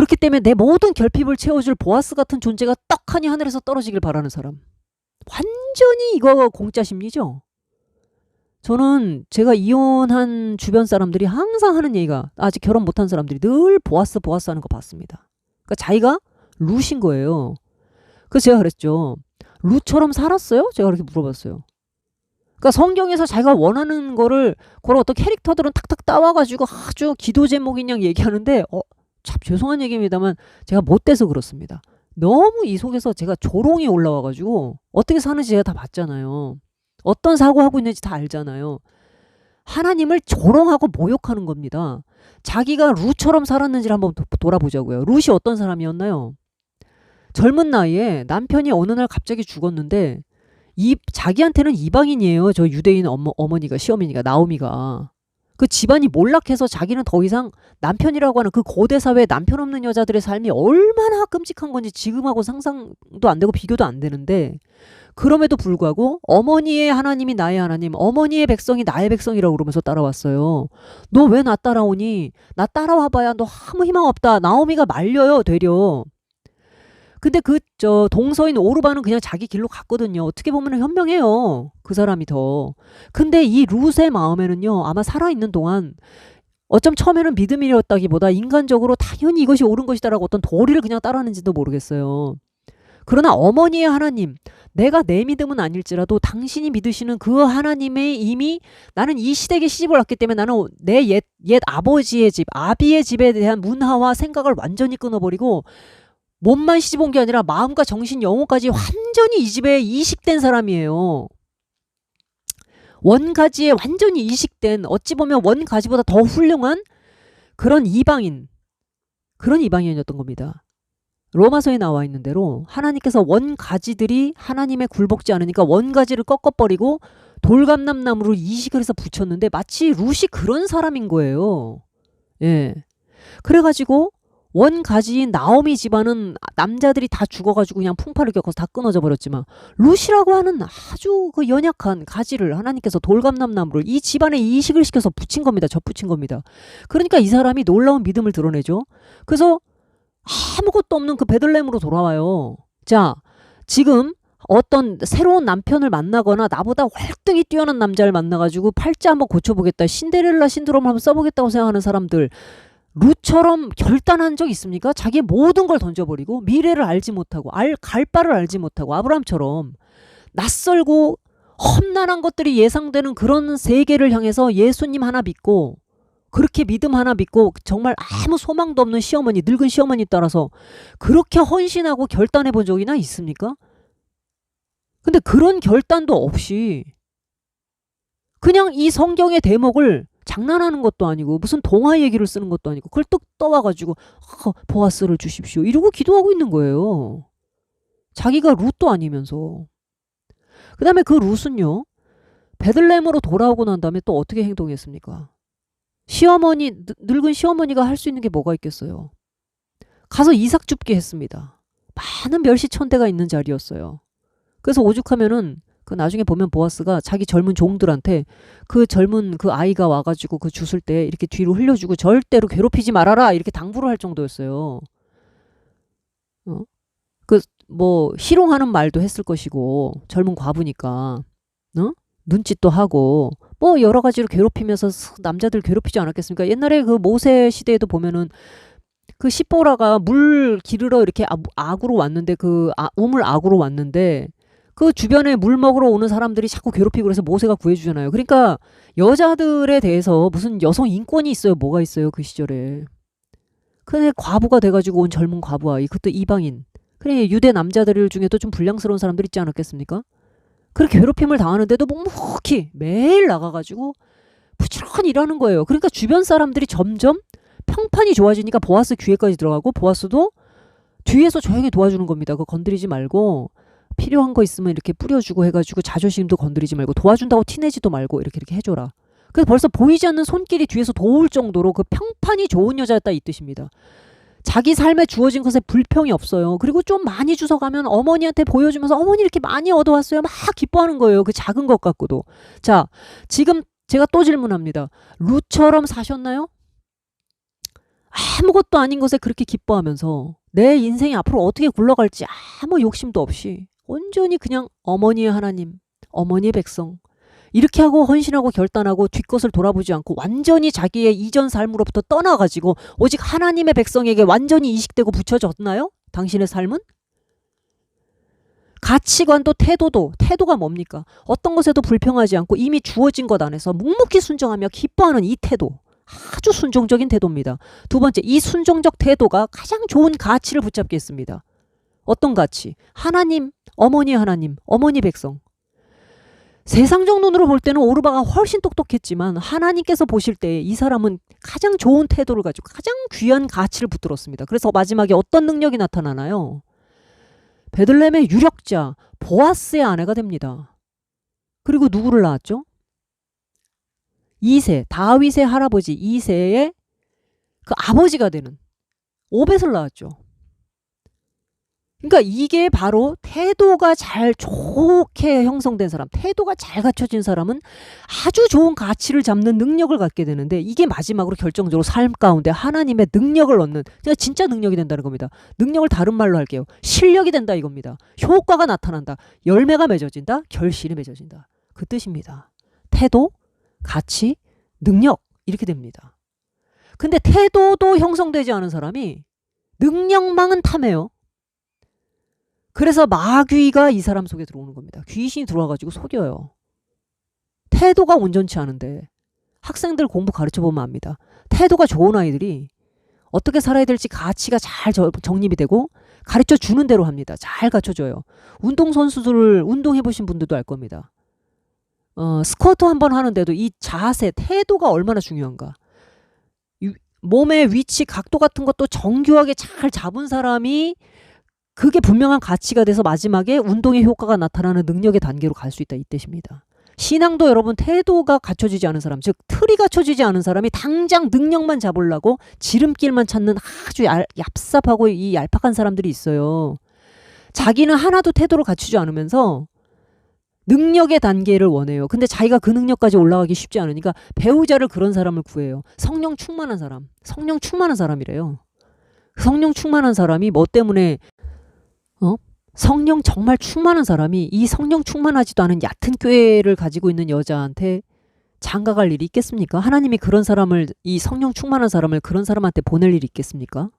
그렇기 때문에 내 모든 결핍을 채워줄 보아스 같은 존재가 떡하니 하늘에서 떨어지길 바라는 사람. 완전히 이거 공짜 심리죠. 저는 제가 이혼한 주변 사람들이 항상 하는 얘기가, 아직 결혼 못한 사람들이 늘 보아스 하는 거 봤습니다. 그러니까 자기가 룻인 거예요. 그래서 제가 그랬죠. 룻처럼 살았어요? 제가 그렇게 물어봤어요. 그러니까 성경에서 자기가 원하는 거를 그런 어떤 캐릭터들은 탁탁 따와가지고 아주 기도 제목인 양 얘기하는데 참 죄송한 얘기입니다만 제가 못돼서 그렇습니다. 너무 이 속에서 제가 조롱이 올라와가지고 어떻게 사는지 제가 다 봤잖아요. 어떤 사고하고 있는지 다 알잖아요. 하나님을 조롱하고 모욕하는 겁니다. 자기가 룻처럼 살았는지를 한번 돌아보자고요. 룻이 어떤 사람이었나요? 젊은 나이에 남편이 어느 날 갑자기 죽었는데 자기한테는 이방인이에요. 저 유대인 어머니가, 시어머니가, 나오미가. 그 집안이 몰락해서 자기는 더 이상 남편이라고 하는 그 고대 사회에 남편 없는 여자들의 삶이 얼마나 끔찍한 건지 지금하고 상상도 안 되고 비교도 안 되는데, 그럼에도 불구하고 어머니의 하나님이 나의 하나님, 어머니의 백성이 나의 백성이라고 그러면서 따라왔어요. 너 왜 나 따라오니? 나 따라와봐야 너 아무 희망 없다. 나오미가 말려요, 되려. 근데 동서인 오르반은 그냥 자기 길로 갔거든요. 어떻게 보면 현명해요. 그 사람이 더. 근데 이 룻의 마음에는요, 아마 살아있는 동안 어쩜 처음에는 믿음이었다기보다 인간적으로 당연히 이것이 옳은 것이다라고 어떤 도리를 그냥 따랐는지도 모르겠어요. 그러나 어머니의 하나님, 내가 내 믿음은 아닐지라도 당신이 믿으시는 그 하나님의 이미, 나는 이 시댁에 시집을 왔기 때문에 나는 내 옛 아버지의 집, 아비의 집에 대한 문화와 생각을 완전히 끊어버리고 몸만 시집 온 게 아니라 마음과 정신, 영혼까지 완전히 이 집에 이식된 사람이에요. 원가지에 완전히 이식된, 어찌 보면 원가지보다 더 훌륭한 그런 이방인이었던 겁니다. 로마서에 나와 있는 대로 하나님께서 원가지들이 하나님의 굴복지 않으니까 원가지를 꺾어버리고 돌감람나무로 이식을 해서 붙였는데 마치 룻이 그런 사람인 거예요. 예. 그래가지고 원가지인 나오미 집안은 남자들이 다 죽어가지고 그냥 풍파를 겪어서 다 끊어져 버렸지만, 룻이라고 하는 아주 그 연약한 가지를 하나님께서 돌감람나무를 이 집안에 이식을 시켜서 붙인 겁니다. 접붙인 겁니다. 그러니까 이 사람이 놀라운 믿음을 드러내죠. 그래서 아무것도 없는 그 베들레헴으로 돌아와요. 자, 지금 어떤 새로운 남편을 만나거나 나보다 월등히 뛰어난 남자를 만나가지고 팔자 한번 고쳐보겠다, 신데렐라 신드롬을 한번 써보겠다고 생각하는 사람들, 룻처럼 결단한 적 있습니까? 자기의 모든 걸 던져버리고 미래를 알지 못하고 갈 바를 알지 못하고 아브라함처럼 낯설고 험난한 것들이 예상되는 그런 세계를 향해서 예수님 하나 믿고, 그렇게 믿음 하나 믿고 정말 아무 소망도 없는 시어머니, 늙은 시어머니 따라서 그렇게 헌신하고 결단해 본 적이나 있습니까? 근데 그런 결단도 없이 그냥 이 성경의 대목을 장난하는 것도 아니고 무슨 동화 얘기를 쓰는 것도 아니고 그걸 뚝 떠와가지고 보아스를 주십시오 이러고 기도하고 있는 거예요. 자기가 룻도 아니면서. 그 다음에 그 룻은요, 베들레헴으로 돌아오고 난 다음에 또 어떻게 행동했습니까? 늙은 시어머니가 할 수 있는 게 뭐가 있겠어요. 가서 이삭 줍게 했습니다. 많은 멸시천대가 있는 자리였어요. 그래서 오죽하면은 나중에 보면 보아스가 자기 젊은 종들한테 그 젊은 그 아이가 와가지고 그 주술 때 이렇게 뒤로 흘려주고 절대로 괴롭히지 말아라 이렇게 당부를 할 정도였어요. 희롱하는 말도 했을 것이고 젊은 과부니까 눈짓도 하고 여러 가지로 괴롭히면서 남자들 괴롭히지 않았겠습니까? 옛날에 그 모세 시대에도 보면은 그 시보라가 물 기르러 이렇게 악으로 왔는데 우물 악으로 왔는데 그 주변에 물 먹으러 오는 사람들이 자꾸 괴롭히고 그래서 모세가 구해주잖아요. 그러니까 여자들에 대해서 무슨 여성 인권이 있어요? 뭐가 있어요? 그 시절에. 근데 과부가 돼가지고 온 젊은 과부 아이, 그것도 이방인. 그래, 유대 남자들 중에도 좀 불량스러운 사람들 있지 않았겠습니까? 그렇게 괴롭힘을 당하는데도 묵묵히 매일 나가가지고 부지런히 일하는 거예요. 그러니까 주변 사람들이 점점 평판이 좋아지니까 보아스 귀에까지 들어가고, 보아스도 뒤에서 조용히 도와주는 겁니다. 그거 건드리지 말고 필요한 거 있으면 이렇게 뿌려주고 해가지고 자존심도 건드리지 말고 도와준다고 티내지도 말고 이렇게 해줘라. 그래서 벌써 보이지 않는 손길이 뒤에서 도울 정도로 그 평판이 좋은 여자였다 이 뜻입니다. 자기 삶에 주어진 것에 불평이 없어요. 그리고 좀 많이 주워가면 어머니한테 보여주면서 어머니 이렇게 많이 얻어왔어요. 막 기뻐하는 거예요. 그 작은 것 갖고도. 자, 지금 제가 또 질문합니다. 룻처럼 사셨나요? 아무것도 아닌 것에 그렇게 기뻐하면서 내 인생이 앞으로 어떻게 굴러갈지 아무 욕심도 없이 온전히 그냥 어머니의 하나님, 어머니의 백성 이렇게 하고 헌신하고 결단하고 뒷것을 돌아보지 않고 완전히 자기의 이전 삶으로부터 떠나가지고 오직 하나님의 백성에게 완전히 이식되고 붙여졌나요? 당신의 삶은? 가치관도 태도가 뭡니까? 어떤 것에도 불평하지 않고 이미 주어진 것 안에서 묵묵히 순종하며 기뻐하는 이 태도. 아주 순종적인 태도입니다. 두 번째, 이 순종적 태도가 가장 좋은 가치를 붙잡게 했습니다. 어떤 가치? 하나님, 어머니 백성. 세상적 눈으로 볼 때는 오르바가 훨씬 똑똑했지만 하나님께서 보실 때 이 사람은 가장 좋은 태도를 가지고 가장 귀한 가치를 붙들었습니다. 그래서 마지막에 어떤 능력이 나타나나요? 베들레헴의 유력자 보아스의 아내가 됩니다. 그리고 누구를 낳았죠? 이세, 다윗의 할아버지 이세의 그 아버지가 되는 오벳을 낳았죠. 그러니까 이게 바로 태도가 잘 좋게 형성된 사람, 태도가 잘 갖춰진 사람은 아주 좋은 가치를 잡는 능력을 갖게 되는데 이게 마지막으로 결정적으로 삶 가운데 하나님의 능력을 얻는, 그러니까 진짜 능력이 된다는 겁니다. 능력을 다른 말로 할게요. 실력이 된다 이겁니다. 효과가 나타난다. 열매가 맺어진다. 결실이 맺어진다. 그 뜻입니다. 태도, 가치, 능력 이렇게 됩니다. 근데 태도도 형성되지 않은 사람이 능력망은 탐해요. 그래서 마귀가 이 사람 속에 들어오는 겁니다. 귀신이 들어와가지고 속여요. 태도가 온전치 않은데 학생들 공부 가르쳐보면 압니다. 태도가 좋은 아이들이 어떻게 살아야 될지 가치가 잘 정립이 되고 가르쳐주는 대로 합니다. 잘 갖춰줘요. 운동선수들 운동해보신 분들도 알 겁니다. 스쿼트 한번 하는데도 이 자세, 태도가 얼마나 중요한가. 몸의 위치, 각도 같은 것도 정교하게 잘 잡은 사람이 그게 분명한 가치가 돼서 마지막에 운동의 효과가 나타나는 능력의 단계로 갈 수 있다 이 뜻입니다. 신앙도 여러분 태도가 갖춰지지 않은 사람, 즉 틀이 갖춰지지 않은 사람이 당장 능력만 잡으려고 지름길만 찾는 아주 얍삽하고 이 얄팍한 사람들이 있어요. 자기는 하나도 태도를 갖추지 않으면서 능력의 단계를 원해요. 근데 자기가 그 능력까지 올라가기 쉽지 않으니까 배우자를 그런 사람을 구해요. 성령 충만한 사람. 성령 충만한 사람이래요. 성령 충만한 사람이 뭐 때문에 성령 정말 충만한 사람이 이 성령 충만하지도 않은 얕은 꾀를 가지고 있는 여자한테 장가갈 일이 있겠습니까? 하나님이 그런 사람을, 이 성령 충만한 사람을 그런 사람한테 보낼 일이 있겠습니까?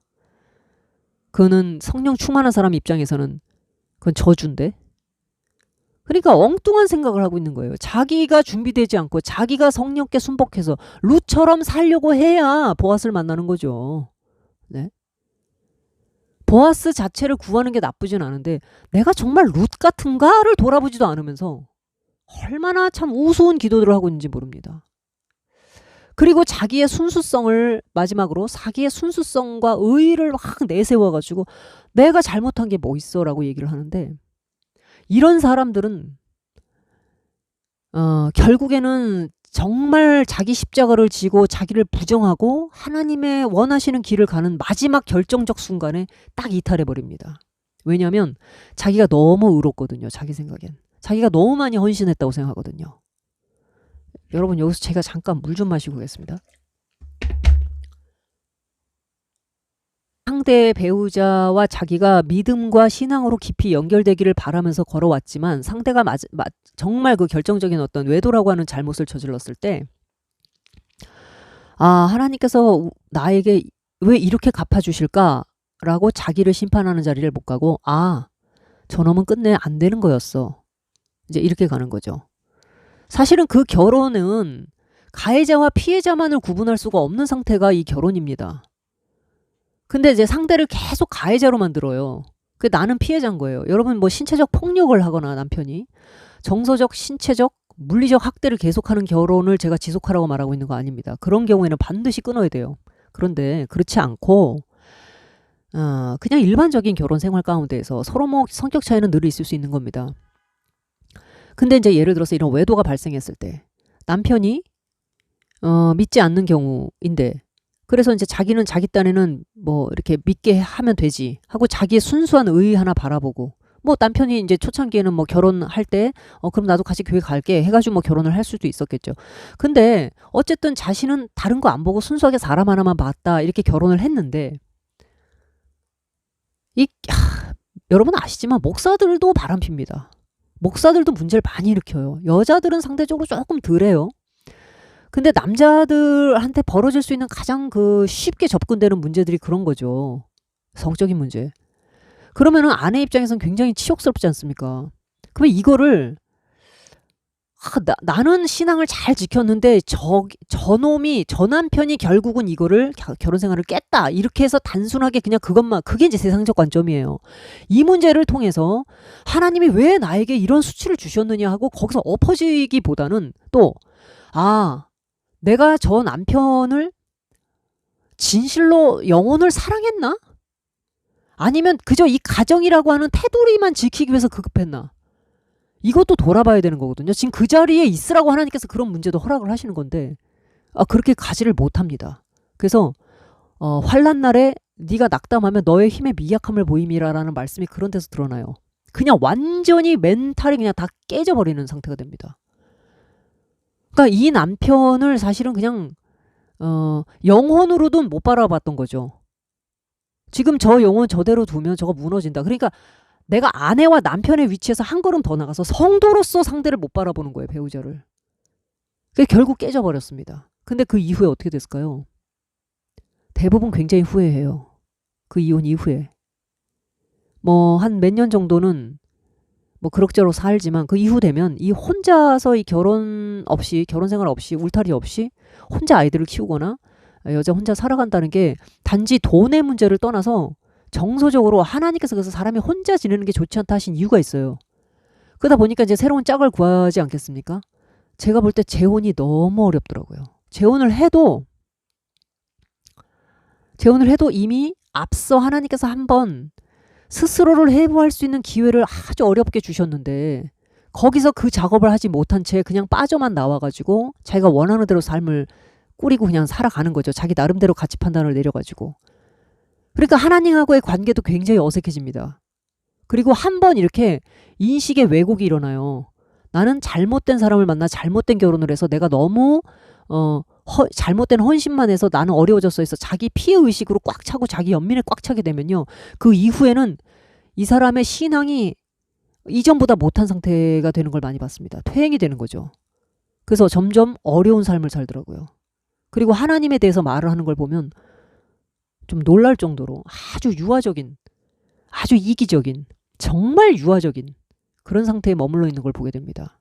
그거는 성령 충만한 사람 입장에서는 그건 저주인데. 그러니까 엉뚱한 생각을 하고 있는 거예요. 자기가 준비되지 않고 자기가 성령께 순복해서 룻처럼 살려고 해야 보아스를 만나는 거죠. 네? 보아스 자체를 구하는 게 나쁘진 않은데 내가 정말 룻 같은가를 돌아보지도 않으면서 얼마나 참 우스운 기도들을 하고 있는지 모릅니다. 그리고 자기의 순수성을 마지막으로 자기의 순수성과 의의를 확 내세워가지고 내가 잘못한 게 뭐 있어 라고 얘기를 하는데 이런 사람들은 결국에는 정말 자기 십자가를 지고 자기를 부정하고 하나님의 원하시는 길을 가는 마지막 결정적 순간에 딱 이탈해버립니다. 왜냐하면 자기가 너무 의롭거든요. 자기 생각엔. 자기가 너무 많이 헌신했다고 생각하거든요. 여러분 여기서 제가 잠깐 물 좀 마시고 오겠습니다. 상대 배우자와 자기가 믿음과 신앙으로 깊이 연결되기를 바라면서 걸어왔지만 상대가 정말 그 결정적인 어떤 외도라고 하는 잘못을 저질렀을 때 하나님께서 나에게 왜 이렇게 갚아주실까라고 자기를 심판하는 자리를 못 가고 저놈은 끝내 안 되는 거였어. 이제 이렇게 가는 거죠. 사실은 그 결혼은 가해자와 피해자만을 구분할 수가 없는 상태가 이 결혼입니다. 근데 이제 상대를 계속 가해자로 만들어요. 나는 피해자인 거예요. 여러분 뭐 신체적 폭력을 하거나 남편이 정서적, 신체적, 물리적 학대를 계속하는 결혼을 제가 지속하라고 말하고 있는 거 아닙니다. 그런 경우에는 반드시 끊어야 돼요. 그런데 그렇지 않고 그냥 일반적인 결혼 생활 가운데에서 서로 뭐 성격 차이는 늘 있을 수 있는 겁니다. 근데 이제 예를 들어서 이런 외도가 발생했을 때 남편이 믿지 않는 경우인데 그래서 이제 자기는 자기 딴에는 뭐 이렇게 믿게 하면 되지 하고 자기의 순수한 의의 하나 바라보고 뭐 남편이 이제 초창기에는 뭐 결혼할 때 그럼 나도 같이 교회 갈게 해가지고 뭐 결혼을 할 수도 있었겠죠. 근데 어쨌든 자신은 다른 거 안 보고 순수하게 사람 하나만 봤다 이렇게 결혼을 했는데 여러분 아시지만 목사들도 바람핍니다. 목사들도 문제를 많이 일으켜요. 여자들은 상대적으로 조금 덜해요. 근데 남자들한테 벌어질 수 있는 가장 쉽게 접근되는 문제들이 그런 거죠. 성적인 문제. 그러면은 아내 입장에서는 굉장히 치욕스럽지 않습니까? 그러면 이거를 나는 신앙을 잘 지켰는데 저 남편이 결국은 이거를 결혼 생활을 깼다. 이렇게 해서 단순하게 그냥 그게 이제 세상적 관점이에요. 이 문제를 통해서 하나님이 왜 나에게 이런 수치를 주셨느냐 하고 거기서 엎어지기보다는 또 내가 저 남편을 진실로 영혼을 사랑했나? 아니면 그저 이 가정이라고 하는 테두리만 지키기 위해서 급급했나? 이것도 돌아봐야 되는 거거든요. 지금 그 자리에 있으라고 하나님께서 그런 문제도 허락을 하시는 건데 그렇게 가지를 못합니다. 그래서 환난 날에 네가 낙담하면 너의 힘의 미약함을 보임이라라는 말씀이 그런 데서 드러나요. 그냥 완전히 멘탈이 그냥 다 깨져버리는 상태가 됩니다. 그러니까 이 남편을 사실은 그냥 영혼으로도 못 바라봤던 거죠. 지금 저 영혼 저대로 두면 저거 무너진다. 그러니까 내가 아내와 남편의 위치에서 한 걸음 더 나가서 성도로서 상대를 못 바라보는 거예요. 배우자를. 그게 결국 깨져버렸습니다. 근데 그 이후에 어떻게 됐을까요? 대부분 굉장히 후회해요. 그 이혼 이후에. 뭐 한 몇 년 정도는 뭐 그럭저럭 살지만 그 이후 되면 이 혼자서 이 결혼 생활 없이 울타리 없이 혼자 아이들을 키우거나 여자 혼자 살아간다는 게 단지 돈의 문제를 떠나서 정서적으로 하나님께서 그래서 사람이 혼자 지내는 게 좋지 않다 하신 이유가 있어요. 그러다 보니까 이제 새로운 짝을 구하지 않겠습니까? 제가 볼 때 재혼이 너무 어렵더라고요. 재혼을 해도 이미 앞서 하나님께서 한번 스스로를 회복할 수 있는 기회를 아주 어렵게 주셨는데 거기서 그 작업을 하지 못한 채 그냥 빠져만 나와가지고 자기가 원하는 대로 삶을 꾸리고 그냥 살아가는 거죠. 자기 나름대로 가치 판단을 내려가지고. 그러니까 하나님하고의 관계도 굉장히 어색해집니다. 그리고 한번 이렇게 인식의 왜곡이 일어나요. 나는 잘못된 사람을 만나 잘못된 결혼을 해서 내가 너무 잘못된 헌신만 해서 나는 어려워졌어 해서 자기 피해의식으로 꽉 차고 자기 연민에 꽉 차게 되면요. 그 이후에는 이 사람의 신앙이 이전보다 못한 상태가 되는 걸 많이 봤습니다. 퇴행이 되는 거죠. 그래서 점점 어려운 삶을 살더라고요. 그리고 하나님에 대해서 말을 하는 걸 보면 좀 놀랄 정도로 아주 유아적인, 아주 이기적인, 정말 유아적인 그런 상태에 머물러 있는 걸 보게 됩니다.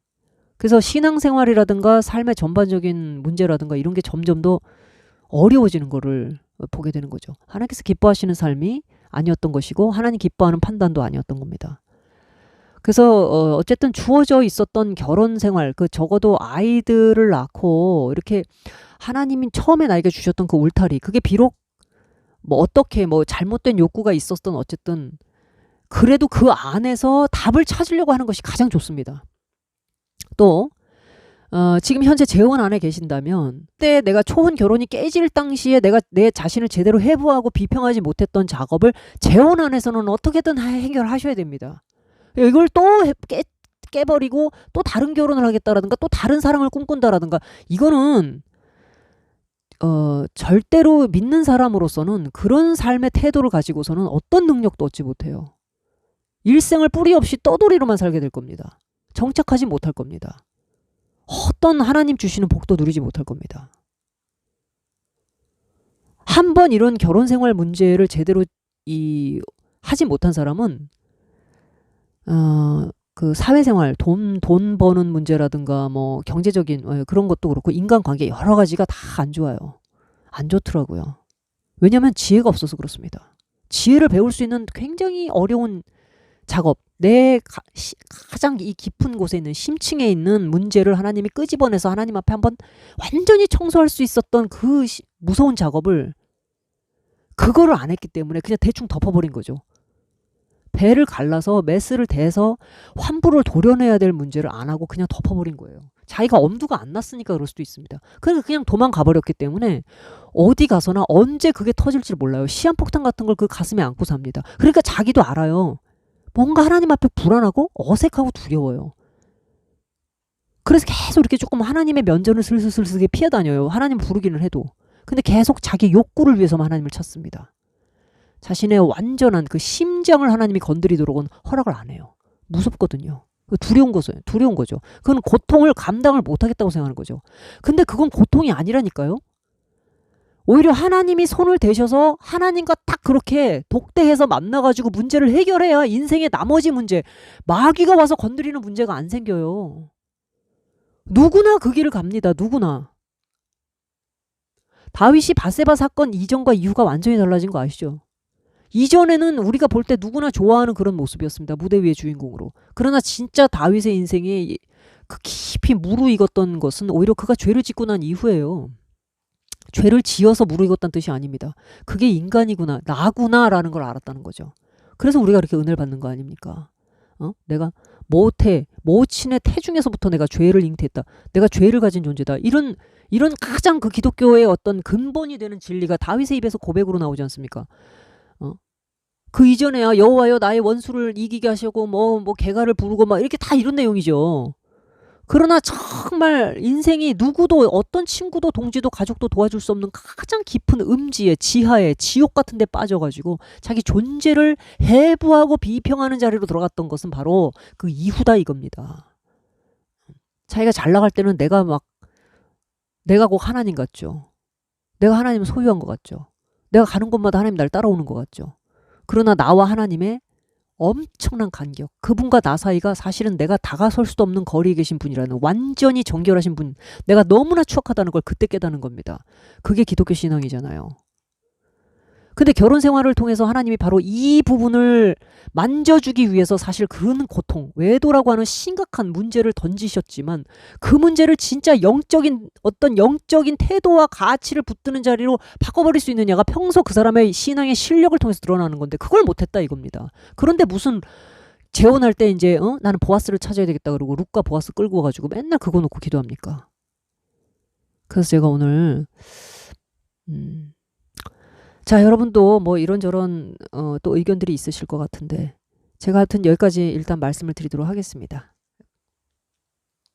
그래서 신앙생활이라든가 삶의 전반적인 문제라든가 이런 게 점점 더 어려워지는 거를 보게 되는 거죠. 하나님께서 기뻐하시는 삶이 아니었던 것이고 하나님 기뻐하는 판단도 아니었던 겁니다. 그래서 어쨌든 주어져 있었던 결혼 생활, 적어도 아이들을 낳고 이렇게 하나님이 처음에 나에게 주셨던 그 울타리, 그게 비록 뭐 어떻게 뭐 잘못된 욕구가 있었던 어쨌든 그래도 그 안에서 답을 찾으려고 하는 것이 가장 좋습니다. 또 지금 현재 재혼 안에 계신다면 그때 내가 초혼 결혼이 깨질 당시에 내가 내 자신을 제대로 회부하고 비평하지 못했던 작업을 재혼 안에서는 어떻게든 해결하셔야 됩니다. 이걸 또 깨버리고 또 다른 결혼을 하겠다라든가 또 다른 사랑을 꿈꾼다라든가 이거는 절대로 믿는 사람으로서는 그런 삶의 태도를 가지고서는 어떤 능력도 얻지 못해요. 일생을 뿌리 없이 떠돌이로만 살게 될 겁니다. 정착하지 못할 겁니다. 어떤 하나님 주시는 복도 누리지 못할 겁니다. 한번 이런 결혼 생활 문제를 제대로 하지 못한 사람은 그 사회생활, 돈 버는 문제라든가 뭐 경제적인 그런 것도 그렇고 인간관계 여러 가지가 다 안 좋아요. 안 좋더라고요. 왜냐하면 지혜가 없어서 그렇습니다. 지혜를 배울 수 있는 굉장히 어려운 작업, 내 가장 이 깊은 곳에 있는 심층에 있는 문제를 하나님이 끄집어내서 하나님 앞에 한번 완전히 청소할 수 있었던 그 무서운 작업을 그거를 안 했기 때문에 그냥 대충 덮어버린 거죠. 배를 갈라서 메스를 대서 환부를 도려내야 될 문제를 안 하고 그냥 덮어버린 거예요. 자기가 엄두가 안 났으니까 그럴 수도 있습니다. 그러니까 그냥 도망가버렸기 때문에 어디 가서나 언제 그게 터질지 몰라요. 시한폭탄 같은 걸 그 가슴에 안고 삽니다. 그러니까 자기도 알아요. 뭔가 하나님 앞에 불안하고 어색하고 두려워요. 그래서 계속 이렇게 조금 하나님의 면전을 슬슬슬슬 피해 다녀요. 하나님 부르기는 해도. 근데 계속 자기 욕구를 위해서만 하나님을 찾습니다. 자신의 완전한 그 심장을 하나님이 건드리도록은 허락을 안 해요. 무섭거든요. 두려운 거죠. 그건 고통을 감당을 못하겠다고 생각하는 거죠. 근데 그건 고통이 아니라니까요. 오히려 하나님이 손을 대셔서 하나님과 딱 그렇게 독대해서 만나가지고 문제를 해결해야 인생의 나머지 문제, 마귀가 와서 건드리는 문제가 안 생겨요. 누구나 그 길을 갑니다. 누구나. 다윗이 밧세바 사건 이전과 이후가 완전히 달라진 거 아시죠? 이전에는 우리가 볼 때 누구나 좋아하는 그런 모습이었습니다. 무대 위의 주인공으로. 그러나 진짜 다윗의 인생에 그 깊이 무르익었던 것은 오히려 그가 죄를 짓고 난 이후예요. 죄를 지어서 무르익었다는 뜻이 아닙니다. 그게 인간이구나, 나구나라는 걸 알았다는 거죠. 그래서 우리가 그렇게 은혜를 받는 거 아닙니까? 내가 모친의 태중에서부터 내가 죄를 잉태했다. 내가 죄를 가진 존재다. 이런 가장 그 기독교의 어떤 근본이 되는 진리가 다윗의 입에서 고백으로 나오지 않습니까? 그 이전에야 여호와여 나의 원수를 이기게 하시고 뭐 개가를 부르고 막 이렇게 다 이런 내용이죠. 그러나 정말 인생이 누구도 어떤 친구도 동지도 가족도 도와줄 수 없는 가장 깊은 음지에 지하에 지옥 같은 데 빠져가지고 자기 존재를 해부하고 비평하는 자리로 들어갔던 것은 바로 그 이후다 이겁니다. 자기가 잘 나갈 때는 내가 꼭 하나님 같죠. 내가 하나님을 소유한 것 같죠. 내가 가는 곳마다 하나님 날 따라오는 것 같죠. 그러나 나와 하나님의 엄청난 간격, 그분과 나 사이가 사실은 내가 다가설 수도 없는 거리에 계신 분이라는, 완전히 정결하신 분, 내가 너무나 추악하다는 걸 그때 깨닫는 겁니다. 그게 기독교 신앙이잖아요. 근데 결혼 생활을 통해서 하나님이 바로 이 부분을 만져주기 위해서 사실 그런 고통, 외도라고 하는 심각한 문제를 던지셨지만 그 문제를 진짜 영적인 태도와 가치를 붙드는 자리로 바꿔버릴 수 있느냐가 평소 그 사람의 신앙의 실력을 통해서 드러나는 건데 그걸 못했다 이겁니다. 그런데 무슨 재혼할 때 이제 나는 보아스를 찾아야 되겠다 그러고 룻과 보아스 끌고 와가지고 맨날 그거 놓고 기도합니까? 그래서 제가 오늘 자, 여러분도 뭐 이런저런 또 의견들이 있으실 것 같은데 제가 하여튼 여기까지 일단 말씀을 드리도록 하겠습니다.